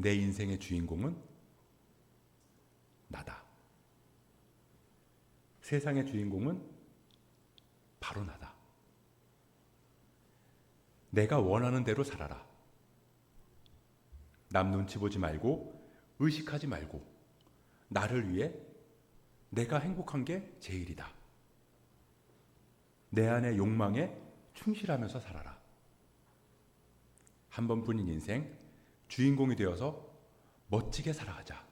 내 인생의 주인공은 나다. 세상의 주인공은 바로 나다. 내가 원하는 대로 살아라. 남 눈치 보지 말고 의식하지 말고 나를 위해 내가 행복한 게 제일이다. 내 안의 욕망에 충실하면서 살아라. 한 번뿐인 인생 주인공이 되어서 멋지게 살아가자.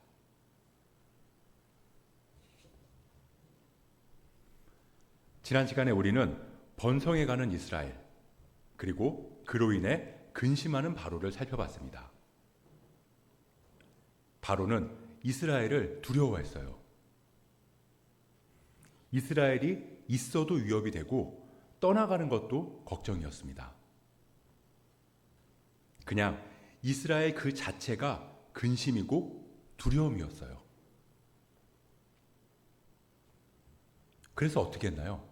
지난 시간에 우리는 번성해가는 이스라엘 그리고 그로 인해 근심하는 바로를 살펴봤습니다. 바로는 이스라엘을 두려워했어요. 이스라엘이 있어도 위협이 되고 떠나가는 것도 걱정이었습니다. 그냥 이스라엘 그 자체가 근심이고 두려움이었어요. 그래서 어떻게 했나요?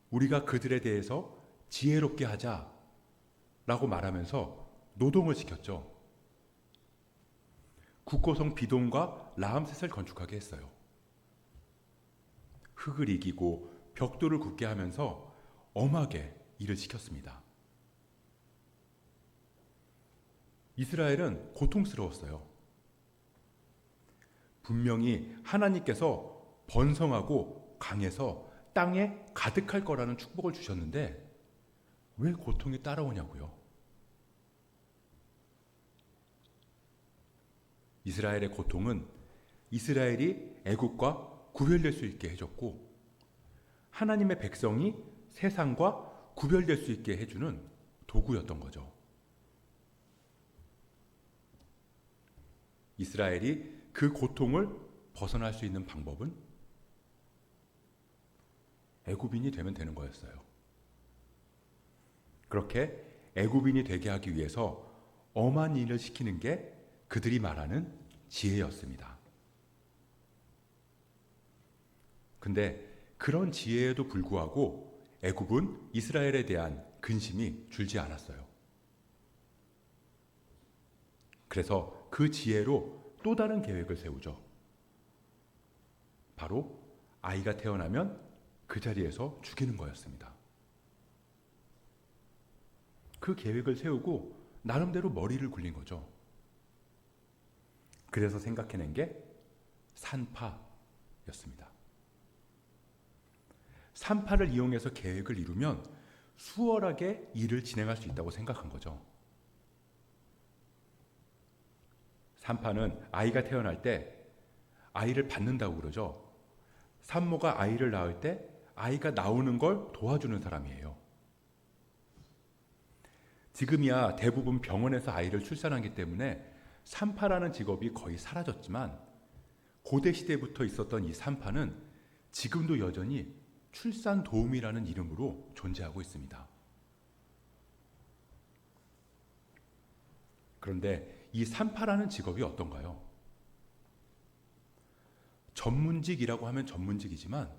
우리가 그들에 대해서 지혜롭게 하자라고 말하면서 노동을 시켰죠. 국고성 비돔과 라암셋을 건축하게 했어요. 흙을 이기고 벽돌을 굳게 하면서 엄하게 일을 시켰습니다. 이스라엘은 고통스러웠어요. 분명히 하나님께서 번성하고 강해서 땅에 가득할 거라는 축복을 주셨는데 왜 고통이 따라오냐고요. 이스라엘의 고통은 이스라엘이 애국과 구별될 수 있게 해줬고 하나님의 백성이 세상과 구별될 수 있게 해주는 도구였던 거죠. 이스라엘이 그 고통을 벗어날 수 있는 방법은 애굽인이 되면 되는 거였어요. 그렇게 애굽인이 되게 하기 위해서 엄한 일을 시키는 게 그들이 말하는 지혜였습니다. 근데 그런 지혜에도 불구하고 애굽은 이스라엘에 대한 근심이 줄지 않았어요. 그래서 그 지혜로 또 다른 계획을 세우죠. 바로 아이가 태어나면 그 자리에서 죽이는 거였습니다. 그 계획을 세우고 나름대로 머리를 굴린 거죠. 그래서 생각해낸 게 산파였습니다. 산파를 이용해서 계획을 이루면 수월하게 일을 진행할 수 있다고 생각한 거죠. 산파는 아이가 태어날 때 아이를 받는다고 그러죠. 산모가 아이를 낳을 때 아이가 나오는 걸 도와주는 사람이에요. 지금이야 대부분 병원에서 아이를 출산하기 때문에 산파라는 직업이 거의 사라졌지만 고대 시대부터 있었던 이 산파는 지금도 여전히 출산 도우미라는 이름으로 존재하고 있습니다. 그런데 이 산파라는 직업이 어떤가요? 전문직이라고 하면 전문직이지만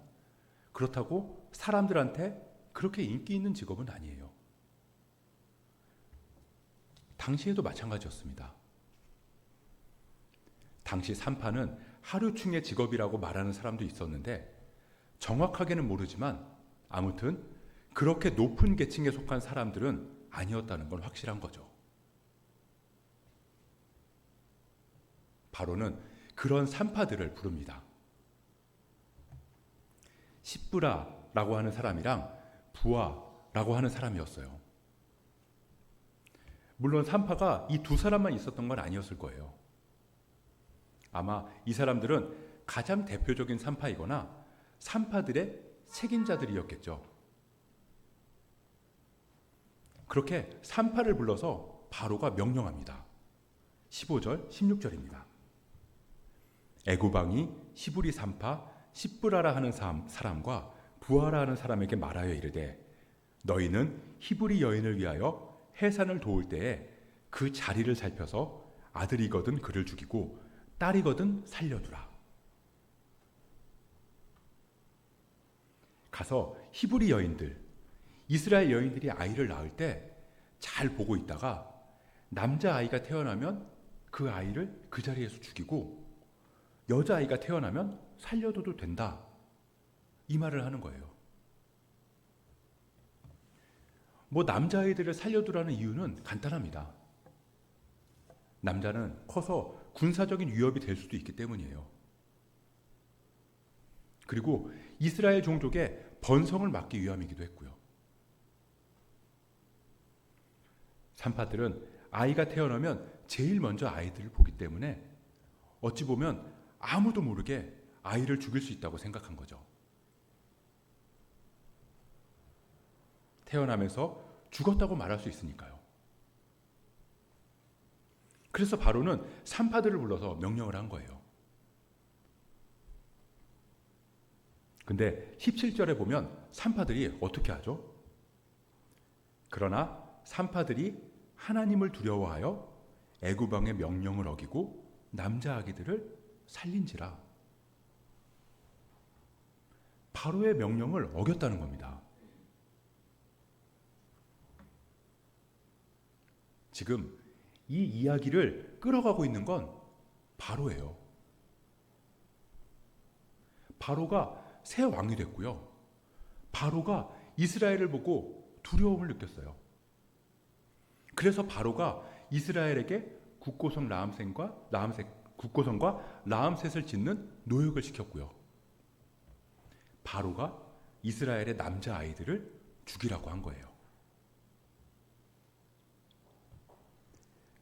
그렇다고 사람들한테 그렇게 인기 있는 직업은 아니에요. 당시에도 마찬가지였습니다. 당시 산파는 하류층의 직업이라고 말하는 사람도 있었는데 정확하게는 모르지만 아무튼 그렇게 높은 계층에 속한 사람들은 아니었다는 건 확실한 거죠. 바로는 그런 산파들을 부릅니다. 십브라라고 하는 사람이랑 부아라고 하는 사람이었어요. 물론 산파가 이 두 사람만 있었던 건 아니었을 거예요. 아마 이 사람들은 가장 대표적인 산파이거나 산파들의 책임자들이었겠죠. 그렇게 산파를 불러서 바로가 명령합니다. 15절, 16절입니다. 애굽 왕이 시브리 산파 십브라라 하는 사람과 부하라 하는 사람에게 말하여 이르되 너희는 히브리 여인을 위하여 해산을 도울 때에 그 자리를 살펴서 아들이거든 그를 죽이고 딸이거든 살려두라. 가서 히브리 여인들, 이스라엘 여인들이 아이를 낳을 때 잘 보고 있다가 남자아이가 태어나면 그 아이를 그 자리에서 죽이고 여자아이가 태어나면 살려둬도 된다. 이 말을 하는 거예요. 뭐 남자아이들을 살려두라는 이유는 간단합니다. 남자는 커서 군사적인 위협이 될 수도 있기 때문이에요. 그리고 이스라엘 종족의 번성을 막기 위함이기도 했고요. 산파들은 아이가 태어나면 제일 먼저 아이들을 보기 때문에 어찌 보면 아무도 모르게 아이를 죽일 수 있다고 생각한 거죠. 태어나면서 죽었다고 말할 수 있으니까요. 그래서 바로는 산파들을 불러서 명령을 한 거예요. 근데 17절에 보면 산파들이 어떻게 하죠? 그러나 산파들이 하나님을 두려워하여 애굽 왕의 명령을 어기고 남자 아기들을 살린지라. 바로의 명령을 어겼다는 겁니다. 지금 이 이야기를 끌어가고 있는 건 바로예요. 바로가 새 왕이 됐고요. 바로가 이스라엘을 보고 두려움을 느꼈어요. 그래서 바로가 이스라엘에게 국고성과 라암셋을 짓는 노역을 시켰고요. 바로가 이스라엘의 남자 아이들을 죽이라고 한 거예요.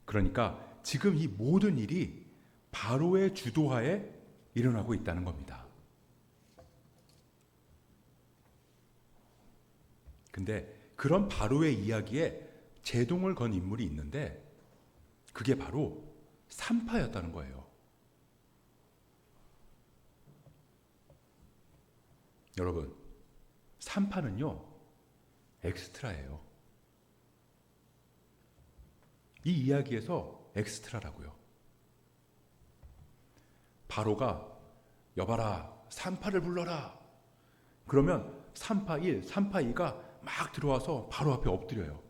그러니까 지금 이 모든 일이 바로의 주도하에 일어나고 있다는 겁니다. 근데 그런 바로의 이야기에 제동을 건 인물이 있는데 그게 바로 산파였다는 거예요. 여러분, 산파는요, 엑스트라예요. 이 이야기에서 엑스트라라고요. 바로가 여봐라, 산파를 불러라. 그러면 산파 1, 산파 2가 막 들어와서 바로 앞에 엎드려요.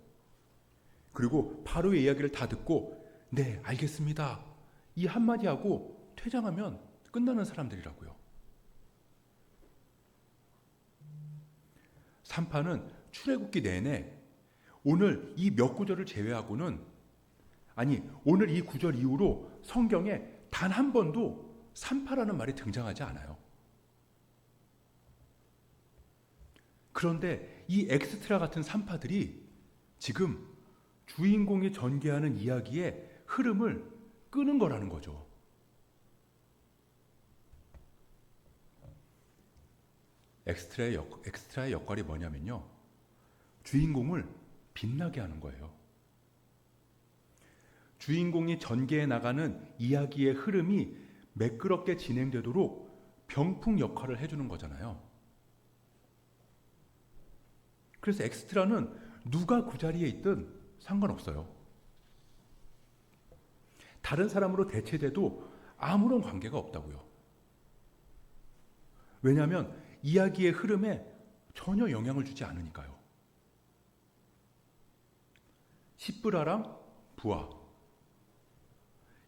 그리고 바로의 이야기를 다 듣고 네, 알겠습니다. 이 한마디 하고 퇴장하면 끝나는 사람들이라고요. 산파는 출애굽기 내내 오늘 이 몇 구절을 제외하고는 오늘 이 구절 이후로 성경에 단 한 번도 산파라는 말이 등장하지 않아요. 그런데 이 엑스트라 같은 산파들이 지금 주인공이 전개하는 이야기의 흐름을 끄는 거라는 거죠. 엑스트라의 역할이 뭐냐면요, 주인공을 빛나게 하는 거예요. 주인공이 전개해 나가는 이야기의 흐름이 매끄럽게 진행되도록 병풍 역할을 해주는 거잖아요. 그래서 엑스트라는 누가 그 자리에 있든 상관없어요. 다른 사람으로 대체돼도 아무런 관계가 없다고요. 왜냐하면 이야기의 흐름에 전혀 영향을 주지 않으니까요. 십브라랑 부하.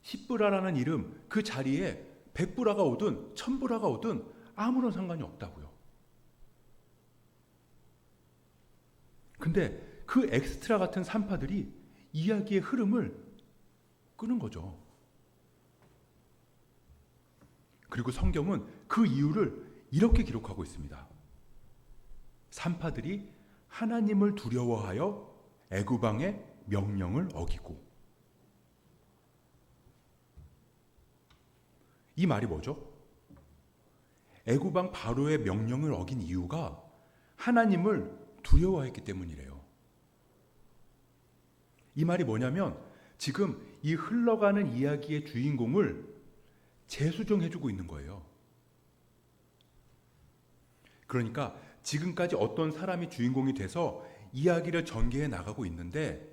십브라라는 이름, 그 자리에 백브라가 오든 천브라가 오든 아무런 상관이 없다고요. 근데 그 엑스트라 같은 산파들이 이야기의 흐름을 끄는 거죠. 그리고 성경은 그 이유를 이렇게 기록하고 있습니다. 산파들이 하나님을 두려워하여 애굽 왕의 명령을 어기고. 이 말이 뭐죠? 애굽 왕 바로의 명령을 어긴 이유가 하나님을 두려워했기 때문이래요. 이 말이 뭐냐면 지금 이 흘러가는 이야기의 주인공을 재수정해주고 있는 거예요. 그러니까 지금까지 어떤 사람이 주인공이 돼서 이야기를 전개해 나가고 있는데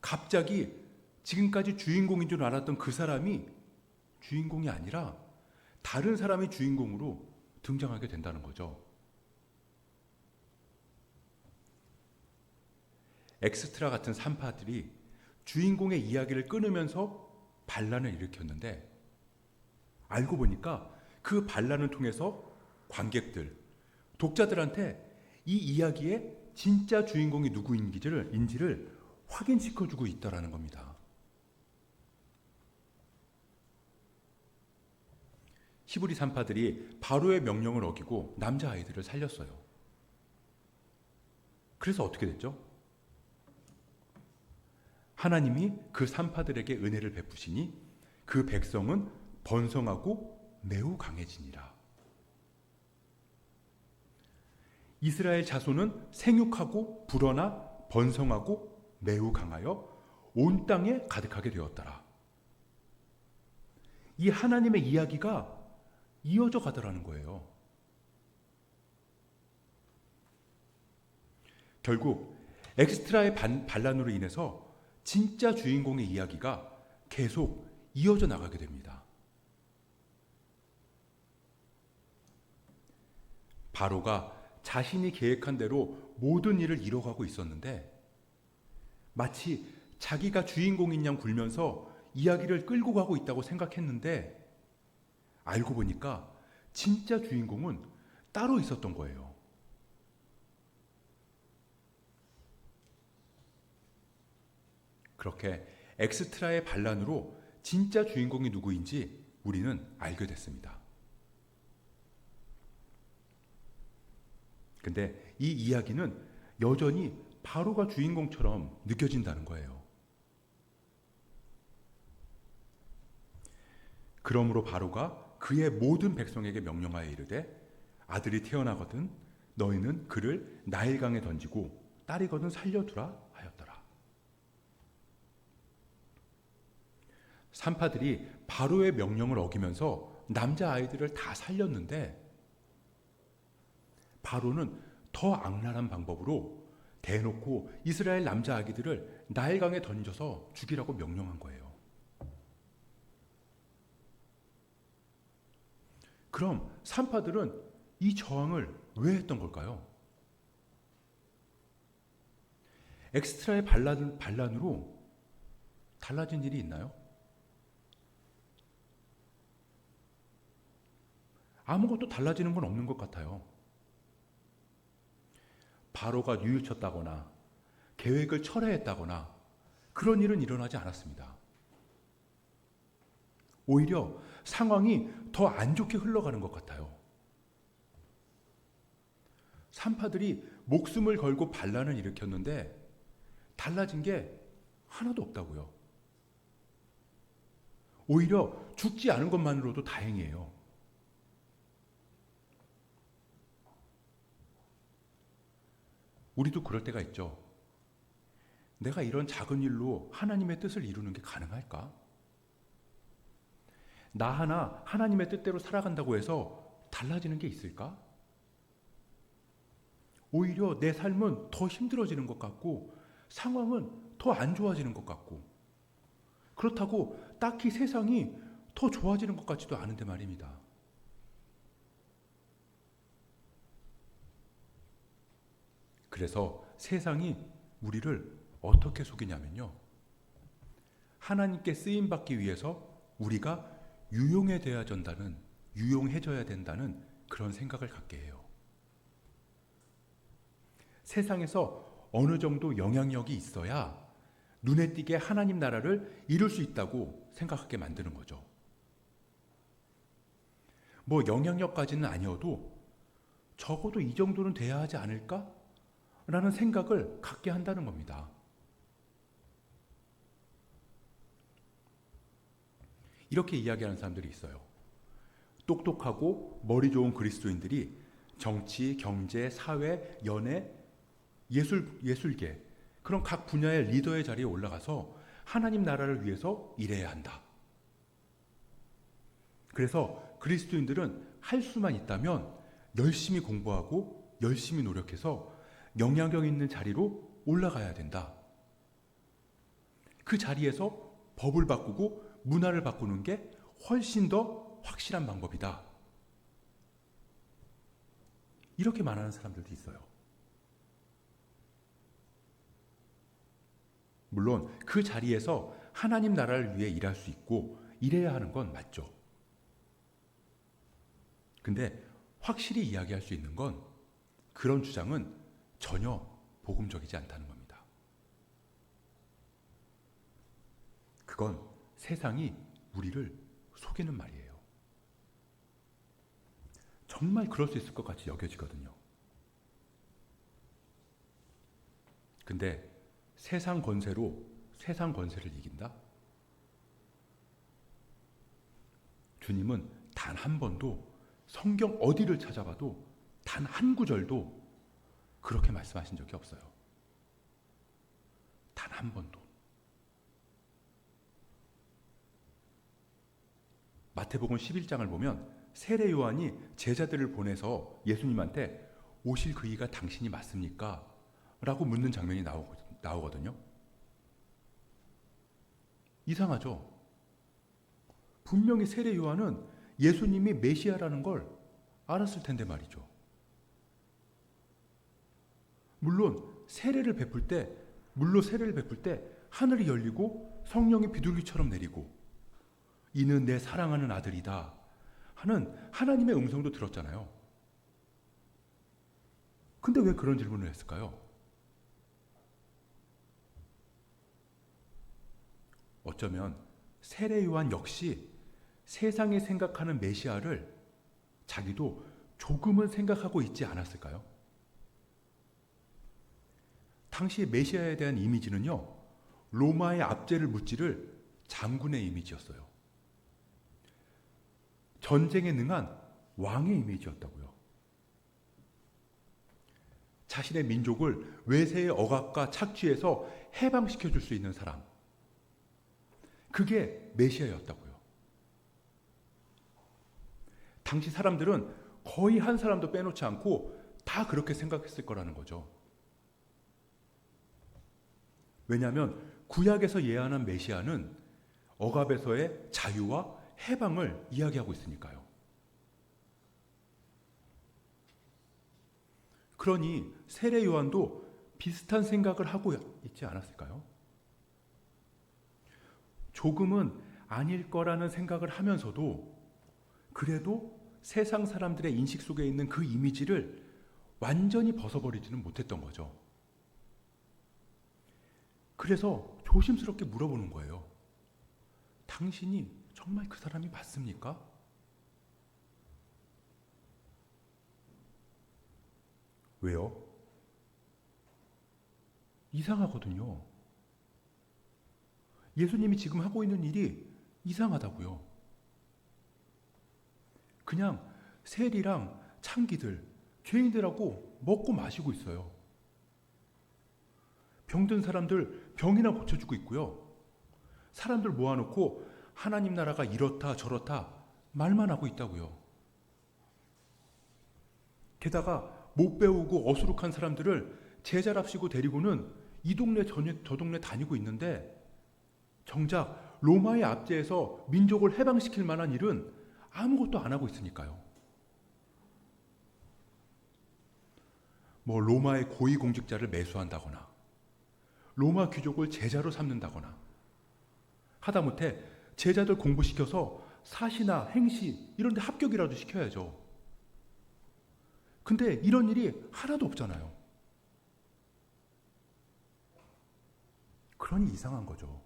갑자기 지금까지 주인공인 줄 알았던 그 사람이 주인공이 아니라 다른 사람이 주인공으로 등장하게 된다는 거죠. 엑스트라 같은 산파들이 주인공의 이야기를 끊으면서 반란을 일으켰는데, 알고 보니까 그 반란을 통해서 관객들, 독자들한테 이 이야기의 진짜 주인공이 누구인지를 확인시켜주고 있다는 겁니다. 히브리 산파들이 바로의 명령을 어기고 남자아이들을 살렸어요. 그래서 어떻게 됐죠? 하나님이 그 산파들에게 은혜를 베푸시니 그 백성은 번성하고 매우 강해지니라. 이스라엘 자손은 생육하고 불어나 번성하고 매우 강하여 온 땅에 가득하게 되었더라. 이 하나님의 이야기가 이어져 가더라는 거예요. 결국 엑스트라의 반란으로 인해서 진짜 주인공의 이야기가 계속 이어져 나가게 됩니다. 바로가 자신이 계획한 대로 모든 일을 이뤄가고 있었는데 마치 자기가 주인공인 양 굴면서 이야기를 끌고 가고 있다고 생각했는데 알고 보니까 진짜 주인공은 따로 있었던 거예요. 그렇게 엑스트라의 반란으로 진짜 주인공이 누구인지 우리는 알게 됐습니다. 근데 이 이야기는 여전히 바로가 주인공처럼 느껴진다는 거예요. 그러므로 바로가 그의 모든 백성에게 명령하여 이르되 아들이 태어나거든 너희는 그를 나일강에 던지고 딸이거든 살려두라 하였더라. 산파들이 바로의 명령을 어기면서 남자아이들을 다 살렸는데 바로는 더 악랄한 방법으로 대놓고 이스라엘 남자아기들을 나일강에 던져서 죽이라고 명령한 거예요. 그럼 산파들은 이 저항을 왜 했던 걸까요? 엑스트라의 반란으로 달라진 일이 있나요? 아무것도 달라지는 건 없는 것 같아요. 바로가 뉘우쳤다거나 계획을 철회했다거나 그런 일은 일어나지 않았습니다. 오히려 상황이 더 안 좋게 흘러가는 것 같아요. 산파들이 목숨을 걸고 반란을 일으켰는데 달라진 게 하나도 없다고요. 오히려 죽지 않은 것만으로도 다행이에요. 우리도 그럴 때가 있죠. 내가 이런 작은 일로 하나님의 뜻을 이루는 게 가능할까? 나 하나 하나님의 뜻대로 살아간다고 해서 달라지는 게 있을까? 오히려 내 삶은 더 힘들어지는 것 같고 상황은 더 안 좋아지는 것 같고 그렇다고 딱히 세상이 더 좋아지는 것 같지도 않은데 말입니다. 그래서 세상이 우리를 어떻게 속이냐면요. 하나님께 쓰임받기 위해서 우리가 유용해져야 된다는 그런 생각을 갖게 해요. 세상에서 어느 정도 영향력이 있어야 눈에 띄게 하나님 나라를 이룰 수 있다고 생각하게 만드는 거죠. 뭐 영향력까지는 아니어도 적어도 이 정도는 돼야 하지 않을까? 라는 생각을 갖게 한다는 겁니다. 이렇게 이야기하는 사람들이 있어요. 똑똑하고 머리 좋은 그리스도인들이 정치, 경제, 사회, 연애, 예술계 그런 각 분야의 리더의 자리에 올라가서 하나님 나라를 위해서 일해야 한다. 그래서 그리스도인들은 할 수만 있다면 열심히 공부하고 열심히 노력해서 영향력 있는 자리로 올라가야 된다. 그 자리에서 법을 바꾸고 문화를 바꾸는 게 훨씬 더 확실한 방법이다. 이렇게 말하는 사람들도 있어요. 물론 그 자리에서 하나님 나라를 위해 일할 수 있고 일해야 하는 건 맞죠. 근데 확실히 이야기할 수 있는 건 그런 주장은 전혀 복음적이지 않다는 겁니다. 그건 세상이 우리를 속이는 말이에요. 정말 그럴 수 있을 것 같이 여겨지거든요. 근데 세상 권세로 세상 권세를 이긴다? 주님은 단 한 번도 성경 어디를 찾아봐도 단 한 구절도 그렇게 말씀하신 적이 없어요. 단 한 번도. 마태복음 11장을 보면 세례 요한이 제자들을 보내서 예수님한테 오실 그 이가 당신이 맞습니까? 라고 묻는 장면이 나오거든요. 이상하죠? 분명히 세례 요한은 예수님이 메시아라는 걸 알았을 텐데 말이죠. 물론 세례를 베풀 때 하늘이 열리고 성령이 비둘기처럼 내리고 이는 내 사랑하는 아들이다 하는 하나님의 음성도 들었잖아요. 근데 왜 그런 질문을 했을까요? 어쩌면 세례 요한 역시 세상이 생각하는 메시아를 자기도 조금은 생각하고 있지 않았을까요? 당시 메시아에 대한 이미지는요, 로마의 압제를 무찌를 장군의 이미지였어요. 전쟁에 능한 왕의 이미지였다고요. 자신의 민족을 외세의 억압과 착취에서 해방시켜 줄 수 있는 사람. 그게 메시아였다고요. 당시 사람들은 거의 한 사람도 빼놓지 않고 다 그렇게 생각했을 거라는 거죠. 왜냐하면 구약에서 예언한 메시아는 억압에서의 자유와 해방을 이야기하고 있으니까요. 그러니 세례 요한도 비슷한 생각을 하고 있지 않았을까요? 조금은 아닐 거라는 생각을 하면서도 그래도 세상 사람들의 인식 속에 있는 그 이미지를 완전히 벗어버리지는 못했던 거죠. 그래서 조심스럽게 물어보는 거예요. 당신이 정말 그 사람이 맞습니까? 왜요? 이상하거든요. 예수님이 지금 하고 있는 일이 이상하다고요. 그냥 세리랑 창기들, 죄인들하고 먹고 마시고 있어요. 병든 사람들 병이나 고쳐주고 있고요. 사람들 모아놓고 하나님 나라가 이렇다 저렇다 말만 하고 있다고요. 게다가 못 배우고 어수룩한 사람들을 제자랍시고 데리고는 이 동네 저 동네 다니고 있는데 정작 로마의 압제에서 민족을 해방시킬 만한 일은 아무것도 안 하고 있으니까요. 뭐 로마의 고위공직자를 매수한다거나 로마 귀족을 제자로 삼는다거나 하다못해 제자들 공부시켜서 사시나 행시 이런 데 합격이라도 시켜야죠. 근데 이런 일이 하나도 없잖아요. 그러니 이상한 거죠.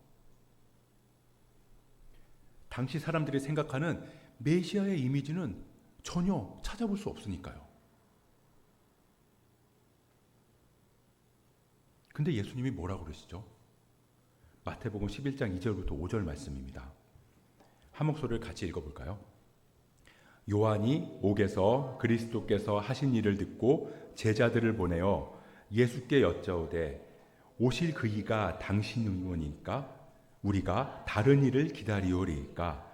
당시 사람들이 생각하는 메시아의 이미지는 전혀 찾아볼 수 없으니까요. 근데 예수님이 뭐라고 그러시죠? 마태복음 11장 2절부터 5절 말씀입니다. 한 목소리를 같이 읽어볼까요? 요한이 옥에서 그리스도께서 하신 일을 듣고 제자들을 보내어 예수께 여짜오되 오실 그 이가 당신이니까 우리가 다른 일을 기다리오리이까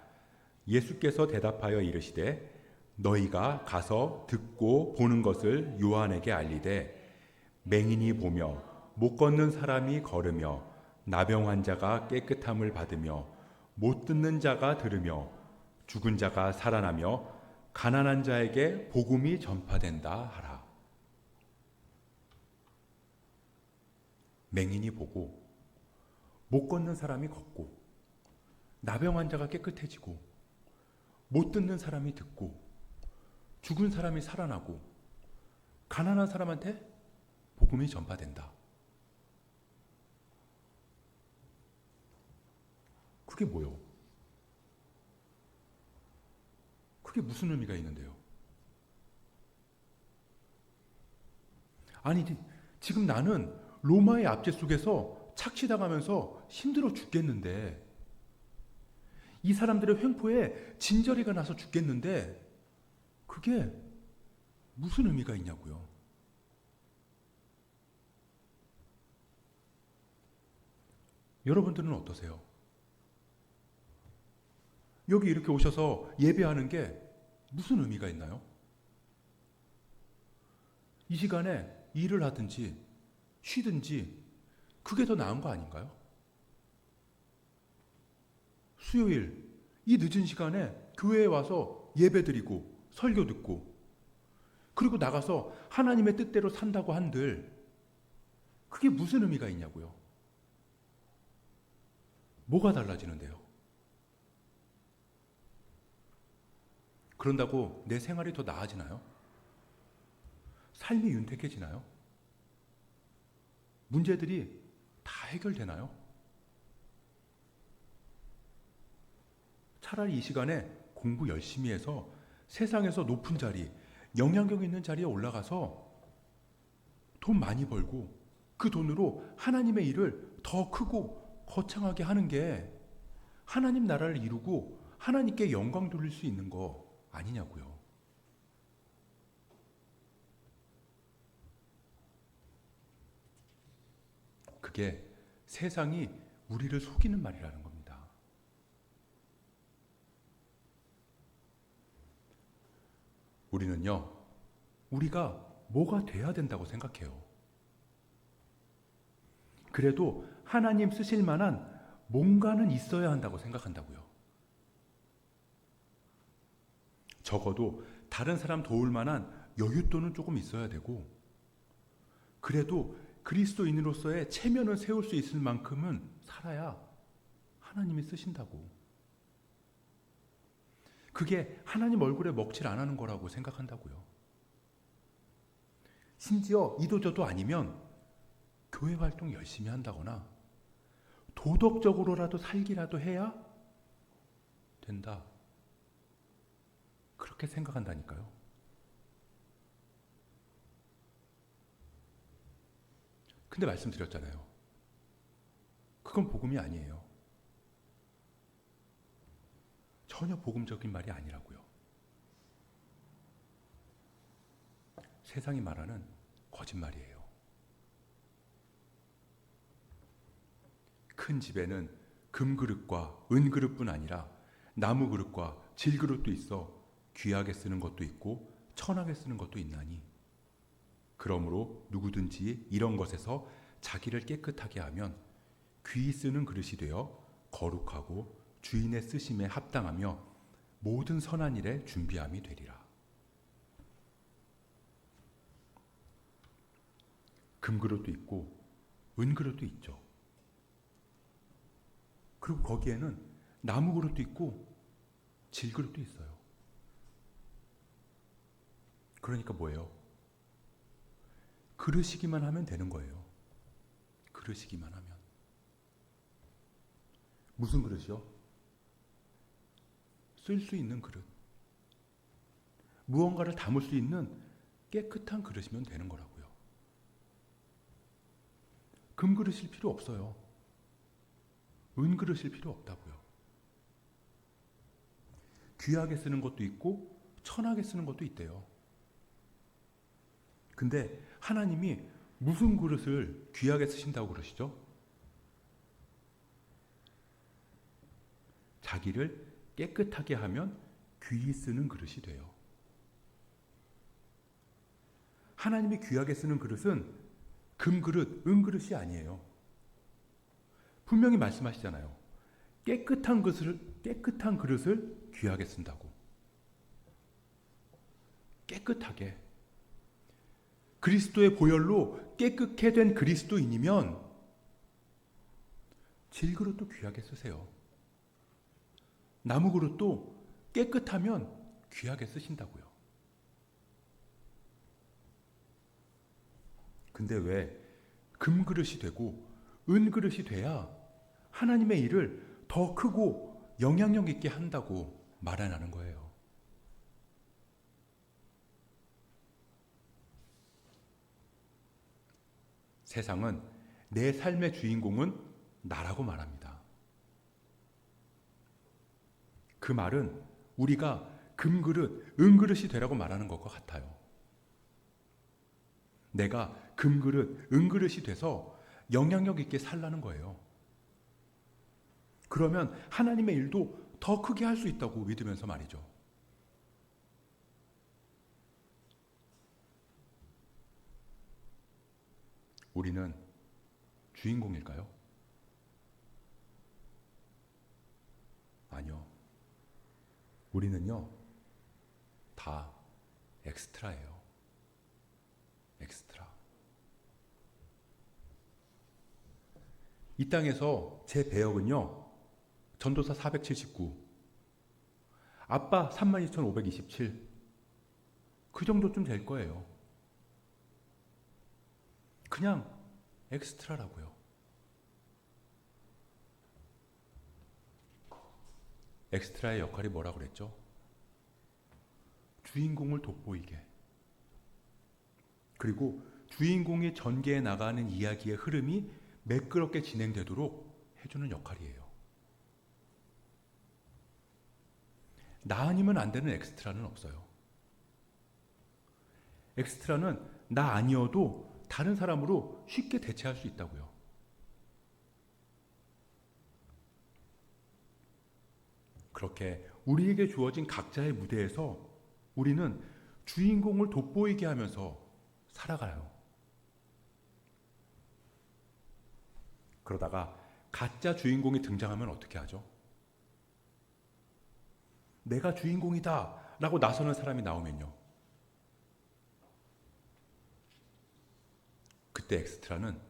예수께서 대답하여 이르시되 너희가 가서 듣고 보는 것을 요한에게 알리되 맹인이 보며 못 걷는 사람이 걸으며 나병 환자가 깨끗함을 받으며 못 듣는 자가 들으며 죽은 자가 살아나며 가난한 자에게 복음이 전파된다 하라. 맹인이 보고 못 걷는 사람이 걷고, 나병 환자가 깨끗해지고, 못 듣는 사람이 듣고, 죽은 사람이 살아나고, 가난한 사람한테 복음이 전파된다. 그게 뭐요? 그게 무슨 의미가 있는데요? 아니, 지금 나는 로마의 압제 속에서 착취당하면서 힘들어 죽겠는데, 이 사람들의 횡포에 진저리가 나서 죽겠는데, 그게 무슨 의미가 있냐고요? 여러분들은 어떠세요? 여기 이렇게 오셔서 예배하는 게 무슨 의미가 있나요? 이 시간에 일을 하든지 쉬든지 그게 더 나은 거 아닌가요? 수요일 이 늦은 시간에 교회에 와서 예배 드리고 설교 듣고 그리고 나가서 하나님의 뜻대로 산다고 한들 그게 무슨 의미가 있냐고요? 뭐가 달라지는데요? 그런다고 내 생활이 더 나아지나요? 삶이 윤택해지나요? 문제들이 다 해결되나요? 차라리 이 시간에 공부 열심히 해서 세상에서 높은 자리, 영향력 있는 자리에 올라가서 돈 많이 벌고 그 돈으로 하나님의 일을 더 크고 거창하게 하는 게 하나님 나라를 이루고 하나님께 영광 돌릴 수 있는 거 아니냐고요. 그게 세상이 우리를 속이는 말이라는 겁니다. 우리는요, 우리가 뭐가 돼야 된다고 생각해요. 그래도 하나님 쓰실 만한 뭔가는 있어야 한다고 생각한다고요. 적어도 다른 사람 도울 만한 여윳돈은 조금 있어야 되고, 그래도 그리스도인으로서의 체면을 세울 수 있을 만큼은 살아야 하나님이 쓰신다고. 그게 하나님 얼굴에 먹칠 안 하는 거라고 생각한다고요. 심지어 이도저도 아니면 교회 활동 열심히 한다거나 도덕적으로라도 살기라도 해야 된다. 그렇게 생각한다니까요. 근데 말씀드렸잖아요. 그건 복음이 아니에요. 전혀 복음적인 말이 아니라고요. 세상이 말하는 거짓말이에요. 큰 집에는 금그릇과 은그릇뿐 아니라 나무그릇과 질그릇도 있어 귀하게 쓰는 것도 있고 천하게 쓰는 것도 있나니 그러므로 누구든지 이런 것에서 자기를 깨끗하게 하면 귀히 쓰는 그릇이 되어 거룩하고 주인의 쓰심에 합당하며 모든 선한 일에 준비함이 되리라. 금그릇도 있고 은그릇도 있죠. 그리고 거기에는 나무그릇도 있고 질그릇도 있어요. 그러니까 뭐예요? 그러시기만 하면 되는 거예요. 그러시기만 하면. 무슨 그릇이요? 쓸 수 있는 그릇. 무언가를 담을 수 있는 깨끗한 그릇이면 되는 거라고요. 금그릇일 필요 없어요. 은그릇일 필요 없다고요. 귀하게 쓰는 것도 있고 천하게 쓰는 것도 있대요. 근데 하나님이 무슨 그릇을 귀하게 쓰신다고 그러시죠? 자기를 깨끗하게 하면 귀히 쓰는 그릇이 돼요. 하나님이 귀하게 쓰는 그릇은 금그릇, 은그릇이 아니에요. 분명히 말씀하시잖아요. 깨끗한 그릇을 귀하게 쓴다고. 깨끗하게. 그리스도의 보혈로 깨끗게 된 그리스도인이면 질그릇도 귀하게 쓰세요. 나무 그릇도 깨끗하면 귀하게 쓰신다고요. 근데 왜 금그릇이 되고 은그릇이 돼야 하나님의 일을 더 크고 영향력 있게 한다고 말하는 거예요. 세상은 내 삶의 주인공은 나라고 말합니다. 그 말은 우리가 금그릇, 은그릇이 되라고 말하는 것과 같아요. 내가 금그릇, 은그릇이 돼서 영향력 있게 살라는 거예요. 그러면 하나님의 일도 더 크게 할 수 있다고 믿으면서 말이죠. 우리는 주인공일까요? 아니요. 우리는요, 다 엑스트라예요. 엑스트라. 이 땅에서 제 배역은요, 전도사 479, 아빠 32,527, 그 정도쯤 될 거예요. 그냥 엑스트라라고요. 엑스트라의 역할이 뭐라고 그랬죠? 주인공을 돋보이게. 그리고 주인공이 전개해 나가는 이야기의 흐름이 매끄럽게 진행되도록 해주는 역할이에요. 나 아니면 안 되는 엑스트라는 없어요. 엑스트라는 나 아니어도 다른 사람으로 쉽게 대체할 수 있다고요. 그렇게 우리에게 주어진 각자의 무대에서 우리는 주인공을 돋보이게 하면서 살아가요. 그러다가 가짜 주인공이 등장하면 어떻게 하죠? 내가 주인공이다 라고 나서는 사람이 나오면요, 그때 엑스트라는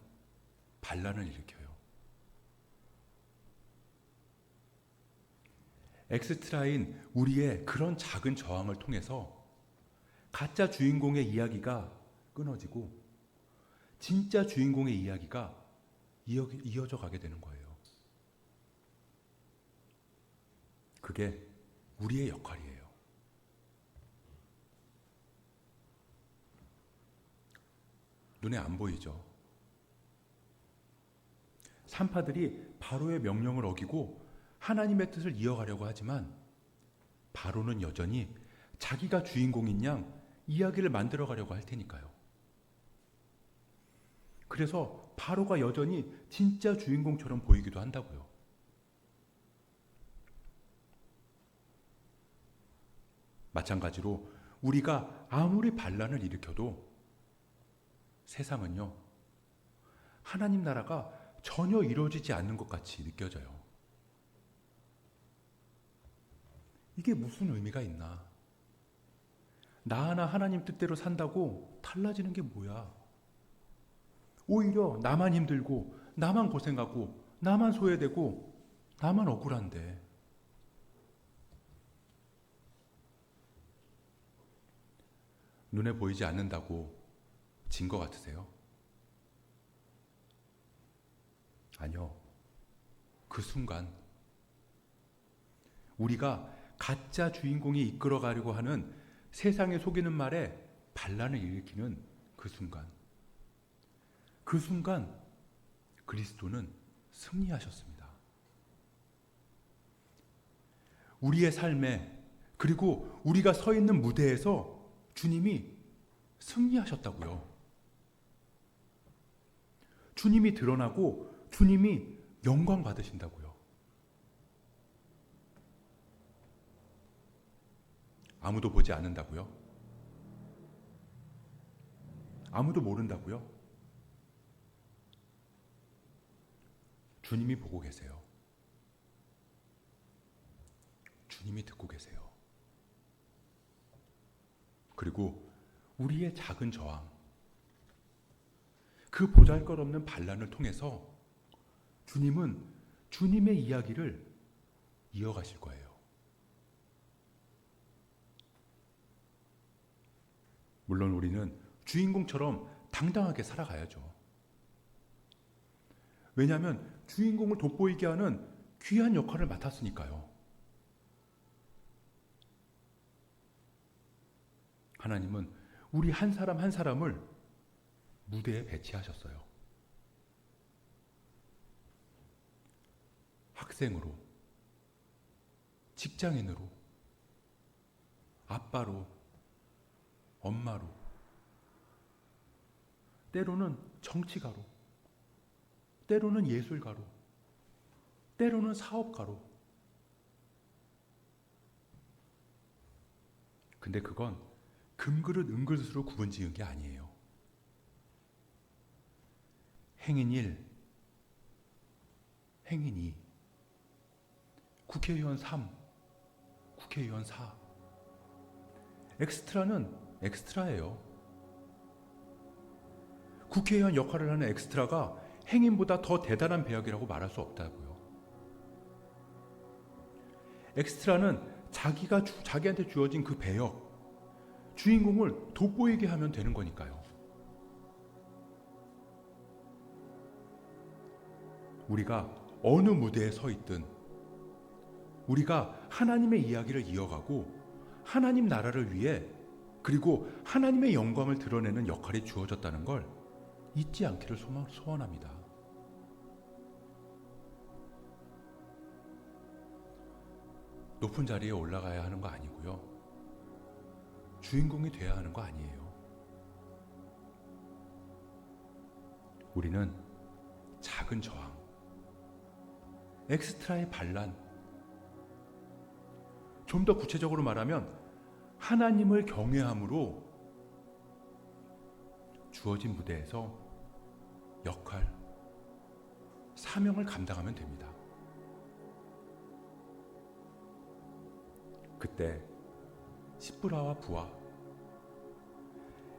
반란을 일으켜요. 엑스트라인 우리의 그런 작은 저항을 통해서 가짜 주인공의 이야기가 끊어지고 진짜 주인공의 이야기가 이어져 가게 되는 거예요. 그게 우리의 역할이에요. 눈에 안 보이죠? 산파들이 바로의 명령을 어기고 하나님의 뜻을 이어가려고 하지만 바로는 여전히 자기가 주인공인 양 이야기를 만들어가려고 할 테니까요. 그래서 바로가 여전히 진짜 주인공처럼 보이기도 한다고요. 마찬가지로 우리가 아무리 반란을 일으켜도 세상은요, 하나님 나라가 전혀 이루어지지 않는 것 같이 느껴져요. 이게 무슨 의미가 있나? 나 하나 하나님 뜻대로 산다고 달라지는 게 뭐야? 오히려 나만 힘들고 나만 고생하고 나만 소외되고 나만 억울한데. 눈에 보이지 않는다고 진 것 같으세요? 아니요. 그 순간 우리가 가짜 주인공이 이끌어가려고 하는 세상에 속이는 말에 반란을 일으키는 그 순간 그리스도는 승리하셨습니다. 우리의 삶에, 그리고 우리가 서 있는 무대에서 주님이 승리하셨다고요. 주님이 드러나고 주님이 영광 받으신다고요. 아무도 보지 않는다고요? 아무도 모른다고요? 주님이 보고 계세요. 주님이 듣고 계세요. 그리고 우리의 작은 저항, 그 보잘것없는 반란을 통해서 주님은 주님의 이야기를 이어가실 거예요. 물론 우리는 주인공처럼 당당하게 살아가야죠. 왜냐하면 주인공을 돋보이게 하는 귀한 역할을 맡았으니까요. 하나님은 우리 한 사람 한 사람을 무대에 배치하셨어요. 학생으로, 직장인으로, 아빠로, 엄마로, 때로는 정치가로, 때로는 예술가로, 때로는 사업가로. 근데 그건 금그릇 은그릇으로 구분 지은 게 아니에요. 행인 1, 행인 2, 국회의원 3, 국회의원 4. 엑스트라는 엑스트라예요. 국회의원 역할을 하는 엑스트라가 행인보다 더 대단한 배역이라고 말할 수 없다고요. 엑스트라는 자기한테 주어진 그 배역, 주인공을 돋보이게 하면 되는 거니까요. 우리가 어느 무대에 서 있든 우리가 하나님의 이야기를 이어가고 하나님 나라를 위해 그리고 하나님의 영광을 드러내는 역할이 주어졌다는 걸 잊지 않기를 소원합니다. 높은 자리에 올라가야 하는 거 아니고요. 주인공이 돼야 하는 거 아니에요. 우리는 작은 저항, 엑스트라의 반란, 좀 더 구체적으로 말하면 하나님을 경외함으로 주어진 무대에서 역할, 사명을 감당하면 됩니다. 그때 시브라와 부하,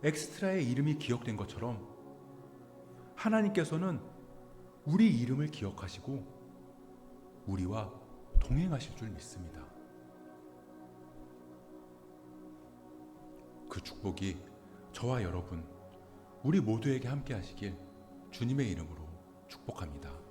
엑스트라의 이름이 기억된 것처럼 하나님께서는 우리 이름을 기억하시고 우리와 동행하실 줄 믿습니다. 그 축복이 저와 여러분, 우리 모두에게 함께 하시길 주님의 이름으로 축복합니다.